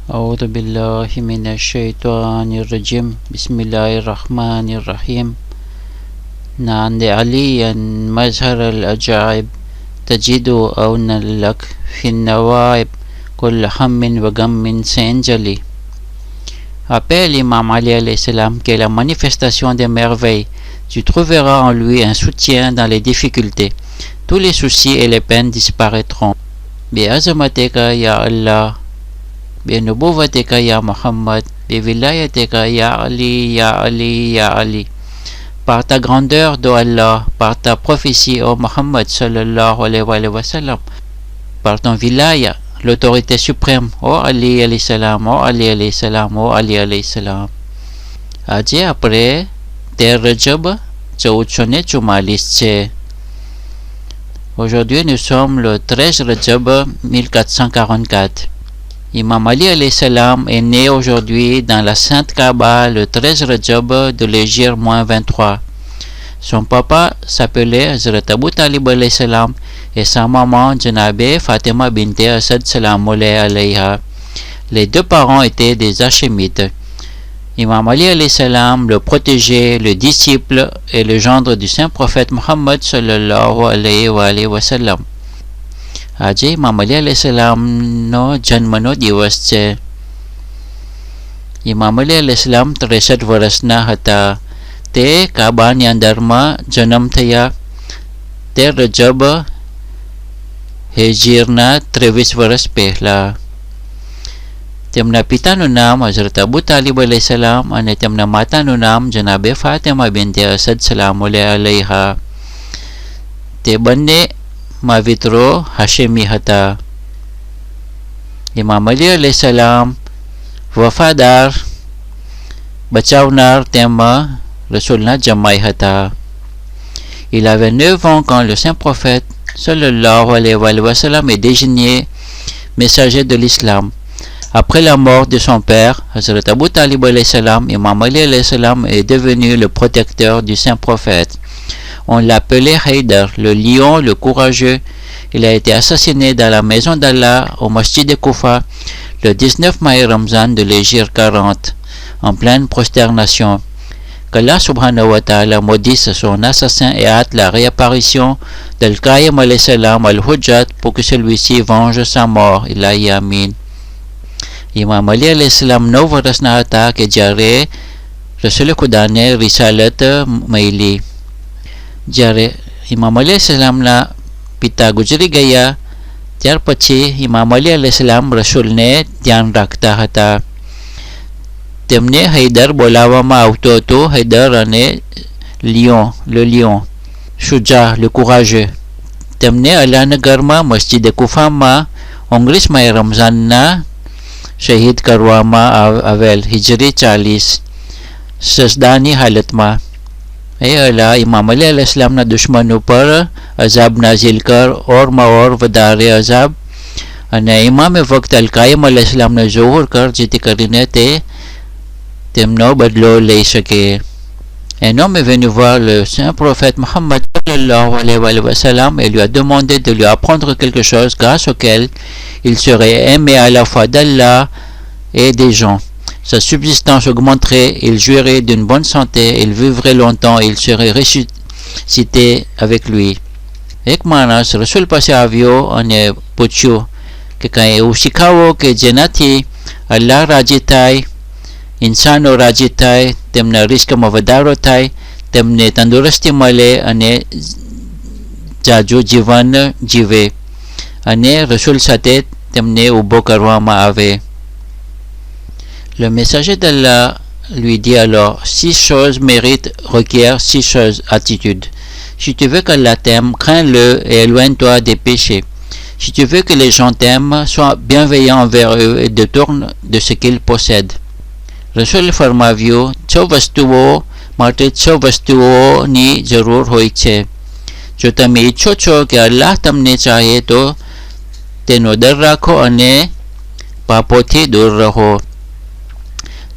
أعوذ بالله من الشيطان الرجيم بسم الله الرحمن الرحيم نعند عليا مظهر الأجائب تجد أون لك في النوائب كل هم وغم سينجلي. Appelle Imam Ali alayhi salam qui est la manifestation des merveilles. Tu trouveras en lui un soutien dans les difficultés. Tous les soucis et les peines disparaîtront. Bi azamatika ya Allah, bi nubuwatika ya Muhammad, bi wilayatika ya Ali, ya Ali, ya Ali. Par ta grandeur, de Allah, par ta prophétie, ô Muhammad sallallahu alayhi wa sallam, par ton wilaya, l'autorité suprême, ô Ali alayhi salam, ô Ali alayhi salam, ô Ali alayhi salam. આજે આપણે 13 Rajab 1444 છે. Aujourd'hui, nous sommes le 13 Rajab 1444. Imam Ali alayhi salam est né aujourd'hui dans la Sainte Kaaba le 13 Rajab de l'Hégire -23. Son papa s'appelait Hazrat Abu Talib alayhi salam et sa maman Janabe Fatima bint Asad salamullah alayha. Les deux parents étaient des Hachemites. Imam Ali alayhi salam, le protégé, le disciple et le gendre du saint prophète Muhammad sallallahu alayhi wa sallam. આજે ઇમામ અલી અલૈહિ સલામનો જન્મનો દિવસ છે. ઇમામ અલી અલૈહિ સલામ 63 વર્ષના હતા. તે કાબાની અંદરમાં જન્મ થયા 13 રજબ હેજીરના 23 વર્ષ પહેલાં. તેમના પિતાનું નામ હઝરત અબુ તાલિબ અલૈહિ સલામ અને તેમના માતાનું નામ જનાબે ફાતિમા બિન્તે અસદ સલામુલ્લાહ અલૈહા. તે બંને માવિત્રો હાશેમી હતા. ઇમામ અલી અલૈહિ સલામ વફાદાર, બચાવનાર તેમજ રસૂલના જમાઈ હતા. Il avait 9 ans quand le saint prophète sallallahu alayhi wa sallam est désigné messager de l'islam. Après la mort de son père, Hazrat Abu Talib alayhi salam, Imam Ali alayhi salam est devenu le protecteur du saint prophète. On l'appelait Haïdar, le lion, le courageux. Il a été assassiné dans la maison d'Allah au Masjid de Koufa le 19 mai Ramzan de l'Hégire 40, en pleine prosternation. Qu'Allah subhanahu wa ta'ala maudisse son assassin et hâte la réapparition d'Al-Qaïm alayhi salam al-Hujjat pour que celui-ci venge sa mort. Ilahi amin. Imam Ali alayhi salam 9 વર્ષના હતા કે જ્યારે રસૂલ ખુદાને રિસાલત મળી. જ્યારે ઇમામ અલી સલામના પિતા ગુજરી ગયા ત્યાર પછી ઇમામ અલી અલૈહિ સલામ રસૂલને ધ્યાન રાખતા હતા. તેમને હૈદર બોલાવવામાં આવતો હતો. હૈદર અને Leon, le lion, Shuja, le courageux. તેમને અલ્લાહનગરમાં મસ્જિદ કુફામાં 19 મઈ રમઝાનના શહીદ કરવામાં આવેલ હિજરી 40 સજદાની હાલતમાં. એ અલ્લાહ ઇમામ અલી અલૈહિ સલામના દુશ્મનો પર અઝાબ નાઝિલ કર, ઓરમાં ઓર વધારે અઝાબ, અને ઇમામે વખત અલ-કાયમ અલૈહિ સલામને ઝોહર કર જેથી કરીને તે તેમનો બદલો લઈ શકે. Un homme est venu voir le saint prophète Muhammad sallallahu alayhi wa sallam et lui a demandé de lui apprendre quelque chose grâce auquel il serait aimé à la fois d'Allah et des gens. Sa subsistance augmenterait, il jouirait d'une bonne santé, il vivrait longtemps et il serait ressuscité avec lui. એક માણસ રસૂલ પાસે આવ્યો અને પૂછ્યું કે કાંઈ એવું શીખાવો કે જેનાથી અલ્લાહ રાજી થાય, ઇન્સાનો રાજી થાય, તેમના રિસ્કમાં વધારો થાય, તેમને તંદુરસ્તી મળે અને જાજુ જીવન જીવે અને રસૂલ સાથે તેમને ઊભો કરવામાં આવે. Le messager d'Allah lui dit alors: 6 choses méritent, requièrent 6 choses, attitude. Si tu veux qu'Allah t'aime, crains-le et éloigne-toi des péchés. Si tu veux que les gens t'aiment, sois bienveillant envers eux et détourne de ce qu'ils possèdent. Rasool ફરમાવ્યું, 6 વસ્તુઓ માટે 6 વસ્તુઓની જરૂર હોય છે. જો તમે ઈચ્છો છો કે અલ્લાહ તમને ચાહે તો તેનો ડર રાખો અને પાપોથી દૂર રહો.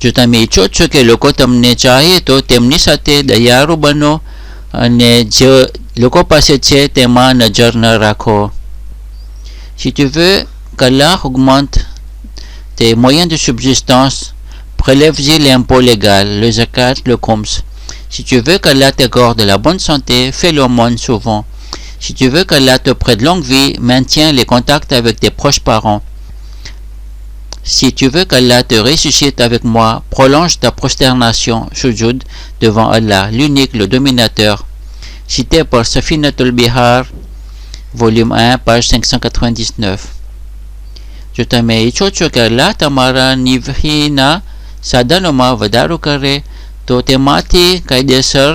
જો તમે ઈચ્છો છો કે લોકો તમને ચાહે તો તેમની સાથે દયાળુ બનો અને જે લોકો પાસે છે તેમાં નજર ન રાખો. Si tu veux qu'Allah augmente tes moyens de subsistance, prélève-y l'impôt légal, le zakat, le khums. Si tu veux qu'Allah t'accorde la bonne santé, fais l'aumône souvent. Si tu veux qu'Allah te prête longue vie, maintiens les contacts avec tes proches parents. Si tu veux qu'Allah te ressuscite avec moi, prolonge ta prosternation, sujud, devant Allah, l'unique, le dominateur. Cité par Safinatul Bihar, volume 1, page 599. जो તમે ઈચ્છો છો કે અલ્લાહ તમારા નિવહીના સાધનોમાં વધારો કરે તો તેમાંથી કાયદેસર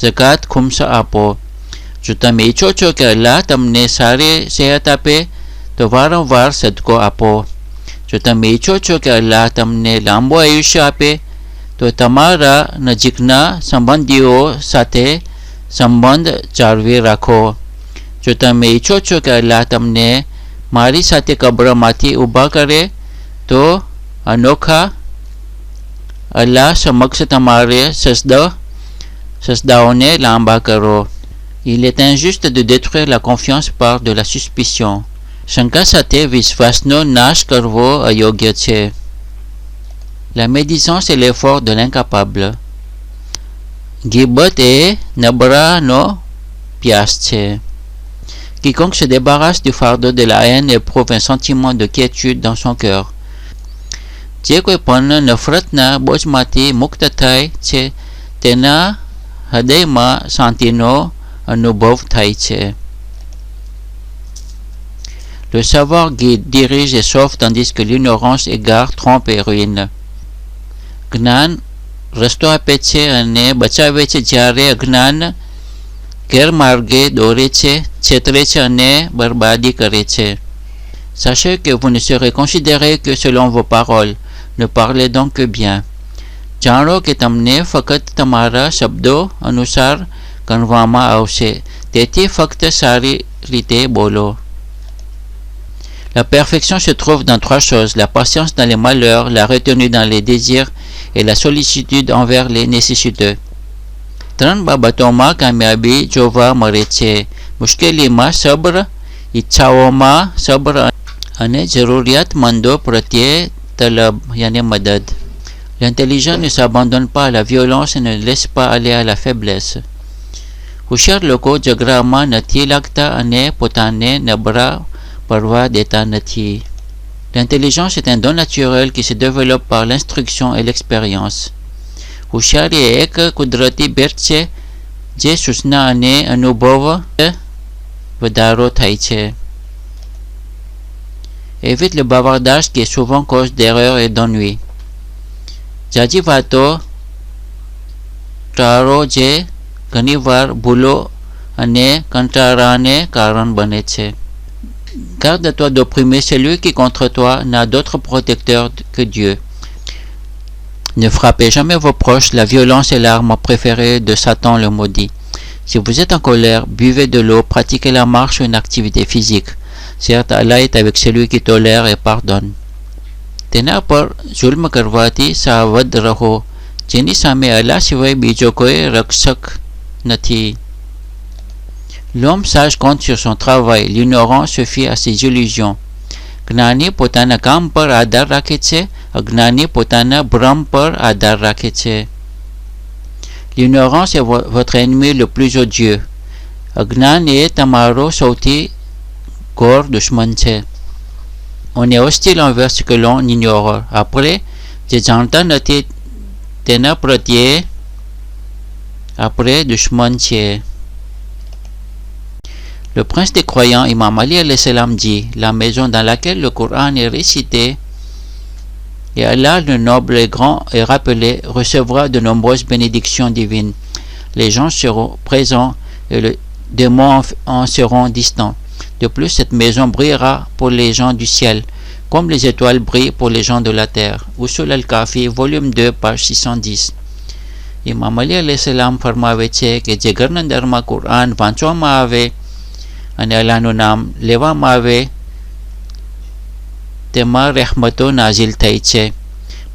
ઝકાત ખુમ્સ આપો. જો તમે ઈચ્છો છો કે અલ્લાહ તમને સારી સેહત આપે તો વારંવાર સદકો આપો. જો તમે ઈચ્છો છો કે અલ્લાહ તમને લાંબો આયુષ્ય આપે તો તમારા નજીકના સંબંધીઓ સાથે સંબંધ જાળવી રાખો. જો તમે ઈચ્છો છો કે અલ્લાહ તમને મારી સાથે કબ્રમાંથી ઊભા કરે તો અનોખા અલ્લાહ સમક્ષ તમારે સજદાઓને લાંબા કરો. Il est injuste de détruire la confiance par de la suspicion. શંકા સાથે વિશ્વાસનો નાશ કરવો અયોગ્ય છે. La médisance est l'effort de l'incapable. Ghibot et નબળાનો પ્યાસ છે. Quiconque se débarrasse du fardeau de la haine éprouve un sentiment de quiétude dans son cœur. જે કોઈ પણ નફરતના બોજમાંથી મુક્ત થાય છે તેના હૃદયમાં શાંતિનો અનુભવ થાય છે. Le savoir guide, dirige et sauve tandis que l'ignorance égare, trompe et ruine. જ્ઞાન રસ્તો આપે છે અને બચાવે છે જ્યારે અજ્ઞાન ગેરમાર્ગે દોરે છે, છેતરે છે અને બરબાદી કરે છે. Sachez que vous ne serez considérés que selon vos paroles. Ne parlez donc que bien. જાણો કે તમને ફક્ત તમારા શબ્દો અનુસાર ગણવામાં આવશે, તેથી ફક્ત સારી રીતે બોલો. La perfection se trouve dans trois choses: la patience dans les malheurs, la retenue dans les désirs et la sollicitude envers les nécessiteux. ત્રણ બાબતોમાં કામયાબી જોવા મળે છે: મુશ્કેલીમાં સબ્ર, ઈચ્છાઓમાં સબ્ર અને જરૂરિયાતમંદો પ્રત્યે તલબ યાને મદદ. L'intelligent ne s'abandonne pas à la violence et ne laisse pas aller à la faiblesse. હોશિયાર લોકો ઝઘડામાં નથી લાગતા અને પોતાને નબળા પડવા દેતા નથી. L'intelligence est un don naturel qui se développe par l'instruction et l'expérience. હોશિયારી એક કુદરતી ભેટ છે જે સૂચના અને અનુભવ વધારો થાય છે. Évite le bavardage qui est souvent cause d'erreur et d'ennui. જાજી વાતો ટાળો જે ઘણીવાર ભૂલો અને કંટાળાને કારણ બને છે. Garde-toi d'opprimer celui qui contre toi n'a d'autre protecteur que Dieu. Ne frappez jamais vos proches, la violence est l'arme préférée de Satan le maudit. Si vous êtes en colère, buvez de l'eau, pratiquez la marche ou une activité physique. Certes, Allah est avec celui qui tolère et pardonne. તેના પર જુલ્મ કરવાથી સાવધ રહો, જેની સામે અલ્લાહ સિવાય બીજો કોઈ રક્ષક નથી. L'homme sage compte sur son travail, l'ignorant se fie à ses illusions. જ્ઞાની પોતાના કામ પર આધાર રાખે છે, અજ્ઞાની પોતાના ભ્રમ પર આધાર રાખે છે. L'ignorance est votre ennemi le plus odieux. અજ્ઞાન એ તમારો સૌથી ઘોર દુશ્મન છે. On est hostile envers ce que l'on ignore. Après, જે જાણતા નથી તેના પ્રત્યે આપણે દુશ્મન છીએ. Le prince des croyants, Imam Ali alayhi salam, dit: la maison dans laquelle le Coran est récité et Allah le noble et grand est rappelé recevra de nombreuses bénédictions divines. Les gens seront présents et les démons en seront distants. De plus, cette maison brillera pour les gens du ciel, comme les étoiles brillent pour les gens de la terre. Usul al-Kafi, volume 2, page 610. Imam Ali alayhi salam ફરમાવે છે કે જે ઘરના અંદરમાં કુરાન વાંચવામાં આવે અને અલ્લાહનું નામ લેવામાં આવે તેમાં રહેમતો નાઝિલ થઈ છે,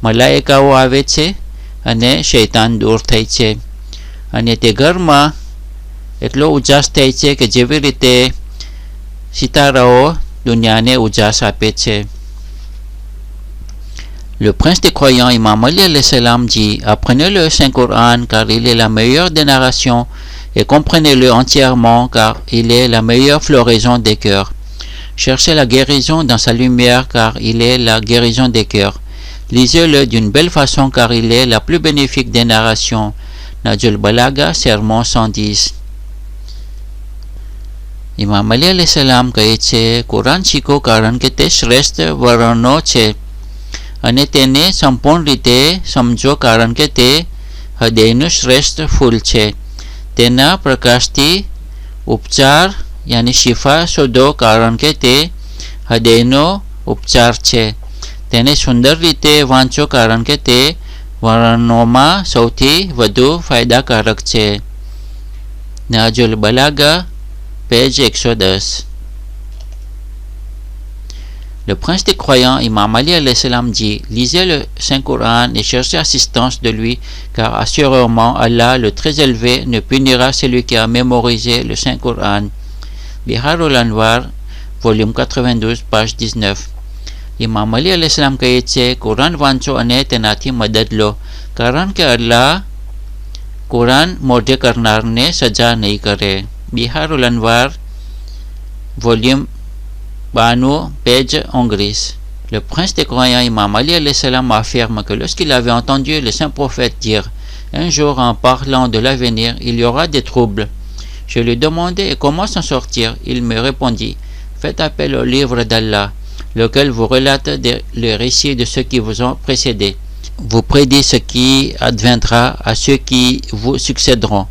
મલાઈકાઓ આવે છે અને શૈતાન દૂર થઈ છે અને તે ઘરમાં એટલો ઉજાસ થાય છે કે જેવી રીતે સિતારાઓ દુનિયાને ઉજાસ આપે છે. Le prince des croyants, Imam Ali alayhi salam, dit: apprenez le Saint-Coran car il est la meilleure des narrations et comprenez-le entièrement car il est la meilleure floraison des cœurs. Cherchez la guérison dans sa lumière car il est la guérison des cœurs. Lisez-le d'une belle façon car il est la plus bénéfique des narrations. Najul Balaga, sermon 110. Imam Ali alayhi salam કહે છે, કુરાન શીખો કારણ કે તે શ્રેષ્ઠ વર્ણનો છે અને તેને સંપૂર્ણ રીતે સમજો કારણ કે તે હૃદયનું શ્રેષ્ઠ ફૂલ છે. તેના પ્રકાશથી ઉપચાર યાની શિફા શોધો કારણ કે તે હૃદયનો ઉપચાર છે. તેને સુંદર રીતે વાંચો કારણ કે તે વર્ણનોમાં સૌથી વધુ ફાયદાકારક છે. નાજુલ બલાગા, page 110. Le prince des croyants, Imam Ali alayhi salam, dit: lisez le Saint-Coran et cherchez assistance de lui, car assurément Allah, le très élevé, ne punira celui qui a mémorisé le Saint-Coran. Biharul Anwar, volume 92, page 19. Imam Ali alayhi salam કહે છે, કુરાન વાંચો અને તેનાથી મદદ લો કારણ કે અલ્લાહ કુરાન મોઢે કરનારને સજા નહીં કરે. Biharul Anwar, volume 92, page 19. Le prince des croyants, Imam Ali alayhi salam, affirme que lorsqu'il avait entendu le saint prophète dire: un jour, en parlant de l'avenir, il y aura des troubles. Je lui demandai: et comment s'en sortir? Il me répondit: faites appel au livre d'Allah, lequel vous relate le récit de ceux qui vous ont précédé, vous prédit ce qui adviendra à ceux qui vous succéderont,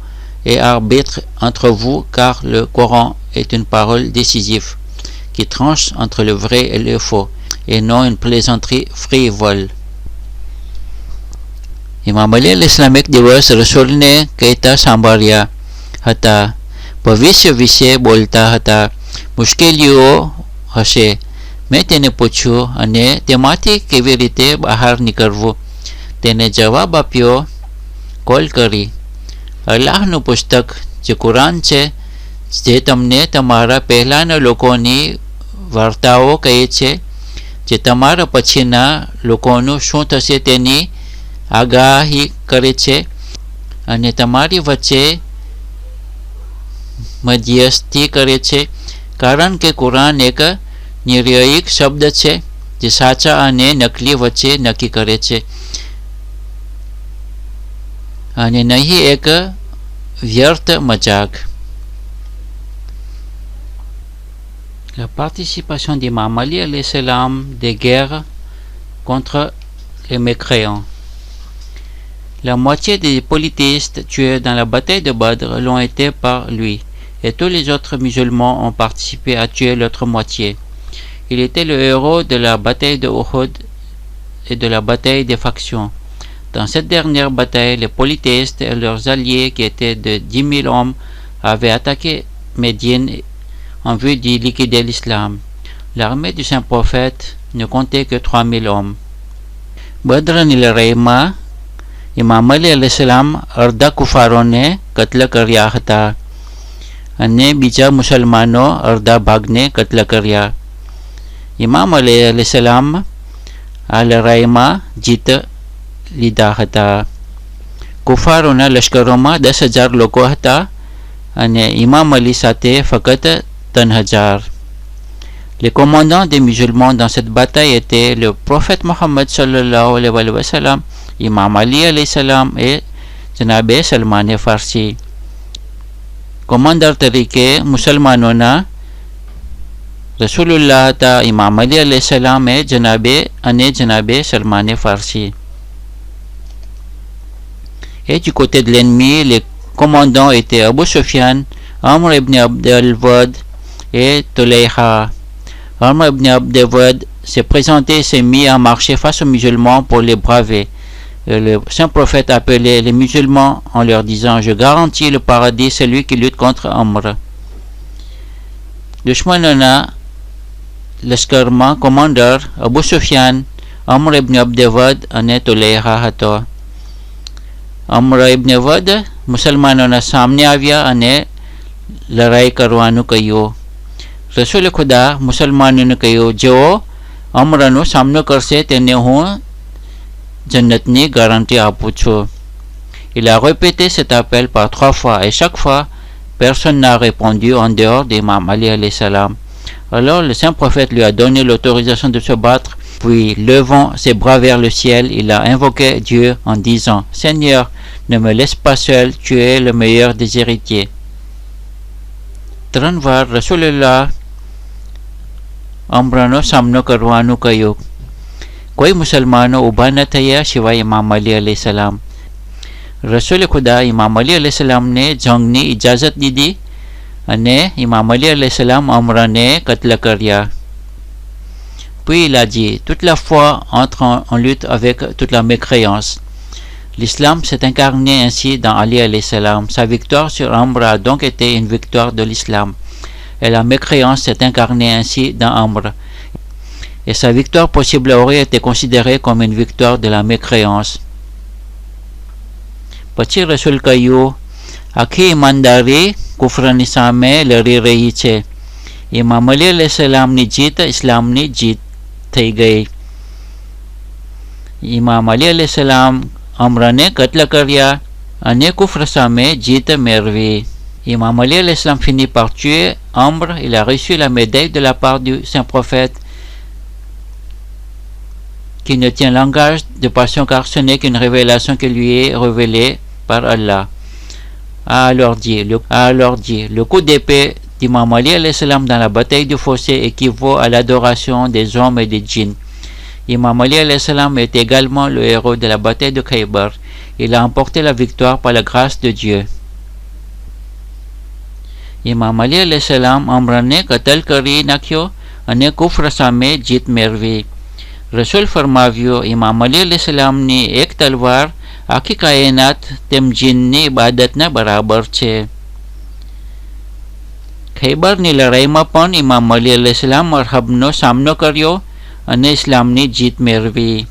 et arbitre entre vous, car le Coran est une parole décisive qui tranche entre le vrai et le faux, et non une plaisanterie frivole. Imam Ali alayhi salam એક દિવસ રસૂલને કહેતા સાંભળ્યા હતા. ભવિષ્ય વિશે બોલતા હતા. મુશ્કેલીઓ હશે. મેં તેને પૂછ્યું, અને તેમાંથી કેવી રીતે બહાર નીકળવું? તેને જવાબ આપ્યો, કોલ કરી. અલ્લાહનું પુસ્તક જે કુરાન છે, જે તમને તમારા પહેલાંના લોકોની વાર્તાઓ કહે છે, જે તમારા પછીના લોકોનું શું થશે તેની આગાહી કરે છે, અને તમારી વચ્ચે મધ્યસ્થી કરે છે, કારણ કે કુરાન એક નિર્ણયિક શબ્દ છે જે સાચા અને નકલી વચ્ચે નક્કી કરે છે, અને નહીં એક વ્યર્થ મજાક. La participation d'Imam Ali alayhi salam des guerres contre les mécréants. La moitié des polythéistes tués dans la bataille de Badr l'ont été par lui, et tous les autres musulmans ont participé à tuer l'autre moitié. Il était le héros de la bataille de Uhud et de la bataille des factions. Dans cette dernière bataille, les polythéistes et leurs alliés, qui étaient de 10 000 hommes, avaient attaqué Médine en vue d'y liquider l'islam. L'armée du saint prophète ne comptait que 3 000 hommes. Badr ni લડાઈમાં ઇમામ અલી અલૈહિ સલામ અડધા કુફારોને કત્લ કર્યા હતા અને બીજા મુસલમાનો અડધા ભાગને કત્લ કર્યા. ઇમામ અલી અલૈહિ સલામ આ લડાઈમાં જીત લીધા હતા. કુફારોના લશ્કરોમાં 10,000 લોકો હતા અને ઇમામ અલી સાથે ફક્ત 3,000. Les commandants des musulmans dans cette bataille étaient le prophète Mohammed sallallahu alayhi wa sallam, Imam Ali alayhi salam et Janab Salman Farsi. Commandant tariqe musulmanona Rasulullah ta Imam Ali alayhi salam et Janab Salman Farsi. Et du côté de l'ennemi, les commandants étaient Abu Sufyan, Amr ibn Abd al-Wad et Tulayha. Amr ibn Abd al-Wad s'est présenté et s'est mis à marcher face aux musulmans pour les braver. Le saint prophète appelait les musulmans en leur disant: je garantis le paradis celui qui lutte contre Amr. Dushmanana લશ્કરમાં કોમાન્ડર અબુ સુફિયાન, અમર ઇબ્ન અબ્દેવદ અને તુલૈહા હતો. અમર ઇબ્ન વદ મુસલમાનોના સામે આવ્યા અને લડાઈ કરવાનું કહ્યું. રસૂલ ખુદા મુસલમાનોને કહ્યું: જેઓ અમરનો સામનો કરશે તેને હું જન્નતની garantie આપું છું. Il a répété cet appel par 3 fois et chaque fois, personne n'a répondu en dehors d'Imam Ali alayhi salam. Alors le saint prophète lui a donné l'autorisation de se battre, puis levant ses bras vers le ciel, il a invoqué Dieu en disant « Seigneur, ne me laisse pas seul, tu es le meilleur des héritiers. » ત્રણ વાર રસૂલુલ્લાહ અમરાનો સામનો કરવાનું કહ્યું. કોઈ મુસલમાનો ઊભા ન થયા સિવાય ઇમામ અલી અલૈહિ સલામ. રસૂલ ખુદા ઇમામ અલી અલૈહિ સલામને જંગની ઇજાઝત દીધી અને ઇમામ અલી અલૈહિ સલામ અમરાને કત્લ કર્યા. Puis il a dit, toute la foi entre en lutte avec toute la mécréance. L'islam s'est incarné ainsi dans Ali alayhi salam. Sa victoire sur Amr a donc été une victoire de l'islam. Et la mécréance s'est incarnée ainsi dans Amr. Et sa victoire possible aurait été considérée comme une victoire de la mécréance. પછી રસૂલ કહ્યું, આખી ઈમાનદારી કુફરની સામે લડી રહી છે. ઇમામ અલી અલૈહિ સલામની જીત ઇસ્લામની જીત થઈ ગઈ. ઇમામ અલી અલૈહિ સલામ અમરાને કત્લ કર્યા અને કુફર સામે જીત મેળવી. Imam Ali alayhi salam finit par tuer Amr. Il a reçu la médaille de la part du saint prophète qui ne tient langage de passion car ce n'est qu'une révélation qui lui est révélée par Allah. A alors dit, le coup d'épée d'Imam Ali alayhi salam dans la bataille du fossé équivaut à l'adoration des hommes et des djinns. Imam Ali alayhi salam est également le héros de la bataille de Khaybar. Il a emporté la victoire par la grâce de Dieu. ઇમામ અલી અલૈહિ સલામ અમરાને કતલ કરી નાખ્યો અને કુફર સામે જીત મેળવી. રસૂલ ફરમાવ્યો, ઇમામ અલી અલૈહિ સલામની એક તલવાર આખી કાયનાત તેમ જીનની ઇબાદતના બરાબર છે. ખૈબરની લડાઈમાં પણ ઇમામ અલી અલૈહિ સલામ મરહબનો સામનો કર્યો અને ઇસ્લામની જીત મેળવી.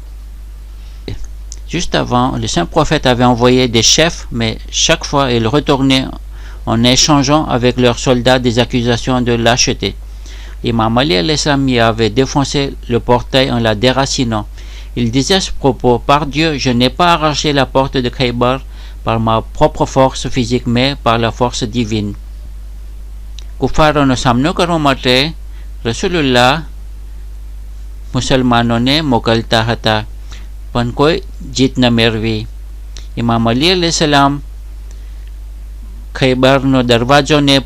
Juste avant, le saint prophète avait envoyé des chefs, mais chaque fois il retournait en échangeant avec leurs soldats des accusations de lâcheté. Imam Ali alayhi salam y avait défoncé le portail en la déracinant. Il disait à ce propos, par Dieu, je n'ai pas arraché la porte de Khaybar par ma propre force physique, mais par la force divine. કુફારોનો સામનો કરવા માટે રસૂલુલ્લાહ મુસલમાનોને મોકલતા હતા, પણ કોઈ જીત ન મેળવી. ઇમામ અલી અલૈહિ સલામ ખૈબરનો દરવાજોને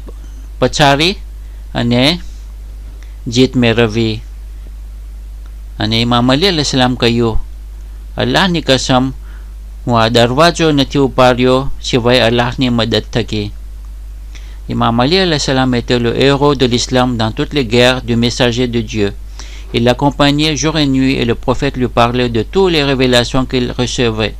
પછાડી અને જીત મેળવી. અને ઇમામ અલી અલૈહિ સલામ કહ્યું, અલ્લાહની કસમ, હું આ દરવાજો નથી ઉપાડ્યો સિવાય અલ્લાહની મદદ થકી. Imam Ali alayhi salam était le héros de l'islam dans toutes les guerres du messager de Dieu. Il l'accompagnait jour et nuit et le prophète lui parlait de toutes les révélations qu'il recevait.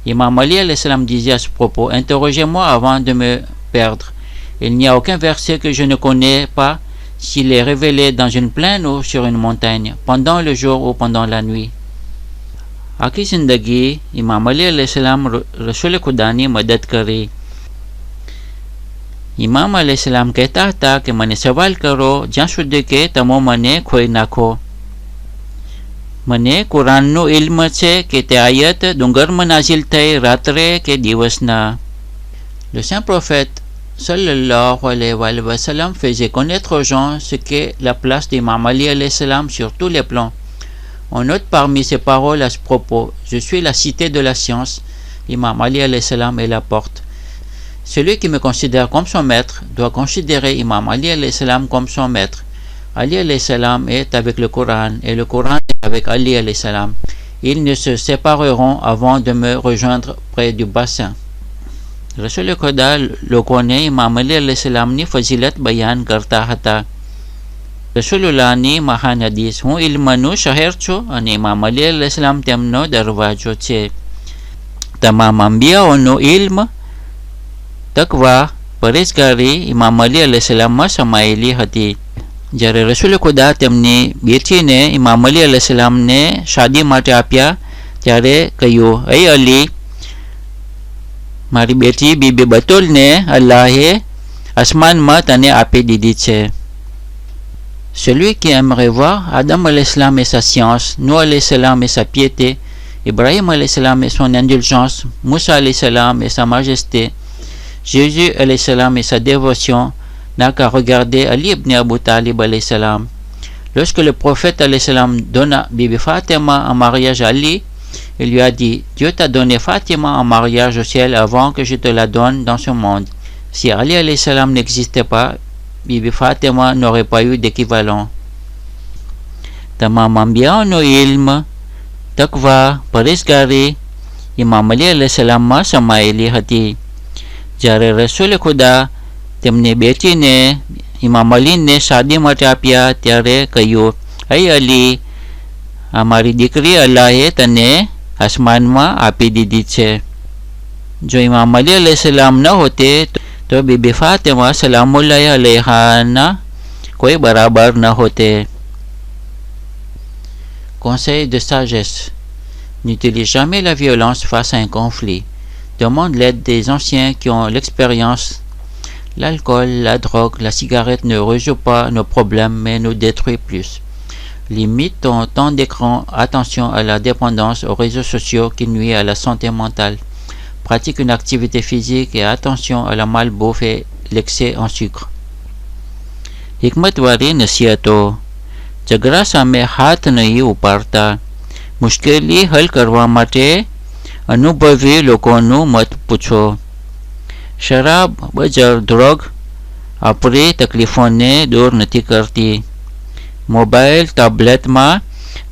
Imam Ali alayhi salam disait à ce propos, interrogez-moi avant de me perdre. Il n'y a aucun verset que je ne connais pas s'il est révélé dans une plaine ou sur une montagne, pendant le jour ou pendant la nuit. આખી જિંદગી ઇમામ અલી અલૈહિ સલામ રસૂલ ખુદાની મદદ કરી. ઇમામ અલૈહિ સલામ કહેતા હતા કે મને સવાલ કરો જ્યાં સુધી કે તમે મને ખોઈ નાખો. મને કુરાનનું ઇલ્મ છે કે તે આયત ડુંગરમાં નાઝિલ થઈ રાત્રે કે દિવસના. Le saint prophète sallallahu alayhi wa sallam faisait connaître aux gens ce qu'est la place d'Imam Ali alayhi salam sur tous les plans. On note parmi ses paroles à ce propos, je suis la cité de la science, Imam Ali alayhi salam est la porte. Celui qui me considère comme son maître doit considérer Imam Ali alayhi salam comme son maître. Ali alayhi salam est avec le Coran et le Coran est avec Ali alayhi salam. Ils ne se sépareront avant de me rejoindre près du bassin. Rasul Khuda લોકોને ઇમામ અલી અલૈહિ સલામની ફઝીલત બયાન કરતા હતા. રસૂલુલ્લાહની મહાન હદીસ, હું ઇલ્મનું શહેર છું અને ઇમામ અલી અલૈહિ સલામ તેમનો દરવાજો છે. તમામ અંબિયાઓનો ઇલ્મ, તકવા, પરેજગારી ઇમામ અલી અલૈહિ સલામમાં સમાયેલી હતી. જ્યારે રસૂલ ખુદા તેમની બેટીને ઇમામ અલી અલૈહિ સલામને શાદી માટે આપ્યા ત્યારે કહ્યું, એ અલી, મારી બેટી બીબી બતુલને અલ્લાહે આસમાનમાં તને આપી દીધી છે. Celui qui aimerait voir Adam alayhi salam et sa science, Nuh alayhi salam et sa piété, Ibrahim alayhi salam et son indulgence, Moussa alayhi salam et sa majesté, Jésus alayhi salam et sa dévotion, n'a qu'à regarder Ali ibn Abu Talib alayhi salam. Lorsque le prophète alayhi salam donna Bibi Fatima en mariage à Ali, il lui a dit: Dieu t'a donné Fatima en mariage au ciel avant que je te la donne dans ce monde. Si Ali alayhi salam n'existait pas, Bibi Fatima n'aurait pas eu d'équivalent. Tamam Anbiya no ilm, takwa, parisgari, Imam Ali alayhi salam માં સમાયેલી હતી. જ્યારે રસૂલ ખુદા તેમની બેટીને ઇમામ અલીને શાદી માટે આપ્યા ત્યારે કહ્યું: હે અલી, અમારી દીકરી અલ્લાહે તને આસમાનમાં આપી દીધી છે. જો ઇમામ અલી અલૈહિસ્સલામ ન હોતે તો બીબી ફાતિમા સલામુલ્લાહ અલૈહાના કોઈ બરાબર ન હોતે. Conseil de sagesse: n'utilise jamais la violence face à un conflit. Demande l'aide des anciens qui ont l'expérience. L'alcool, la drogue, la cigarette ne résout pas nos problèmes mais nous détruit plus. Limite ton temps d'écran, attention à la dépendance aux réseaux sociaux qui nuit à la santé mentale. Pratique une activité physique et attention à la malbouffe et l'excès en sucre. Hikmat wari nasihato: ઝઘડા સામે હાથ નહીં ઉપાડતા. મુશ્કેલી હલ કરવા માટે અનુભવી લોકોનું મત પૂછો. શરાબ, બજાર, ડ્રગ આપણી તકલીફોને દૂર નથી કરતી. મોબાઈલ, ટેબ્લેટમાં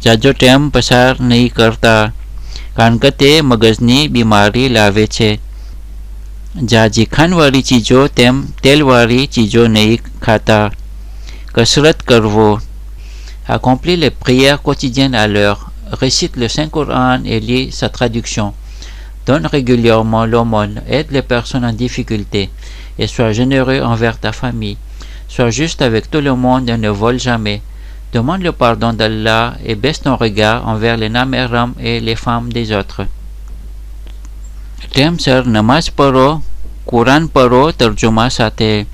જાજો ટાઈમ પસાર નહીં કરતા, કારણ કે તે મગજની બીમારી લાવે છે. જાજી ખાંડવાળી ચીજો તેમ તેલવાળી ચીજો નહીં ખાતા. કસરત કરવો. Accomplis les prières quotidiennes à l'heure. Récite le Saint-Coran et lis sa traduction. Donne régulièrement l'aumône. Aide les personnes en difficulté. Et sois généreux envers ta famille. Sois juste avec tout le monde et ne vole jamais. Demande le pardon d'Allah et baisse ton regard envers les naméram et les femmes des autres. Temsar namaz paro, Quran paro terjuma સાથે.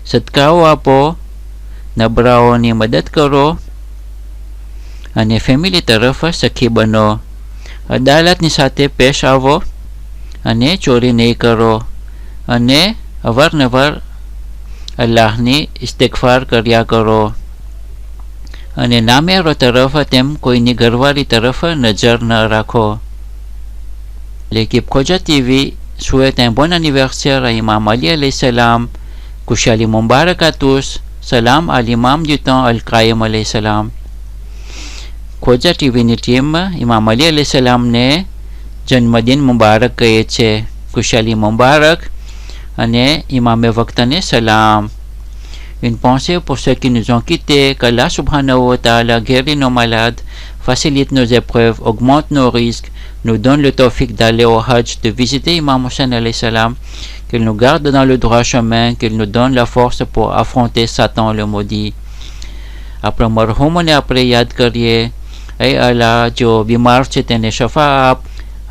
સદકાઓ આપો, નબળાઓની મદદ કરો અને ફેમિલી તરફ સખી બનો. અદાલતની સાથે પેશ આવો અને ચોરી નહીં કરો અને અવારનવાર અલ્લાહની ઇસ્તિગફાર કર્યા કરો અને નામેરો તરફ તેમ કોઈની ઘરવાળી તરફ નજર ન રાખો. L'équipe Khoja TV souhaite un bon anniversaire à Imam Ali alayhi salam. Kushali Mubarak à tous. Salam à l'imam du temps Al-Qaim alayhi salam. Khoja TV ની ટીમ ઇમામ અલી અલૈહિ સલામને જન્મદિન મુબારક કહે છે. ખુશાલી મુબારક અને ઇમામે વક્તને સલામ. Une pensée pour ceux qui nous ont quittés, qu'Allah subhanahu wa ta'ala guérit nos malades, facilite nos épreuves, augmente nos risques, nous donne le tawfiq d'aller au Hajj, de visiter Imam Hussein alayhi salam, qu'il nous garde dans le droit chemin, qu'il nous donne la force pour affronter Satan le maudit. Après marhoumoને આપણે યાદ કરીએ. એ અલ્લાહ, જો બીમાર છે તેને શફા આપ,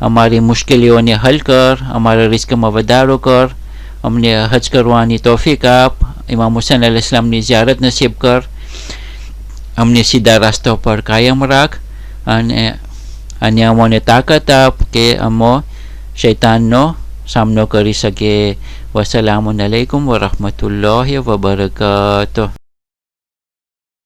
અમારી મુશ્કેલીઓને હલ કર, અમારા રિસ્કમાં વધારો કર, અમને હજ કરવાની તૌફીક આપ, ઇમામ હુસૈન અલૈહિ સલામની ઝિયારત નસીબ કર, અમને સીધા રસ્તા પર કાયમ રાખ અને અમોને તાકાત આપ કે અમો શૈતાનનો સામનો કરી શકીએ. વસલામુ અલૈકુમ વરહમતુલ્લાહિ વબરકાતુહ.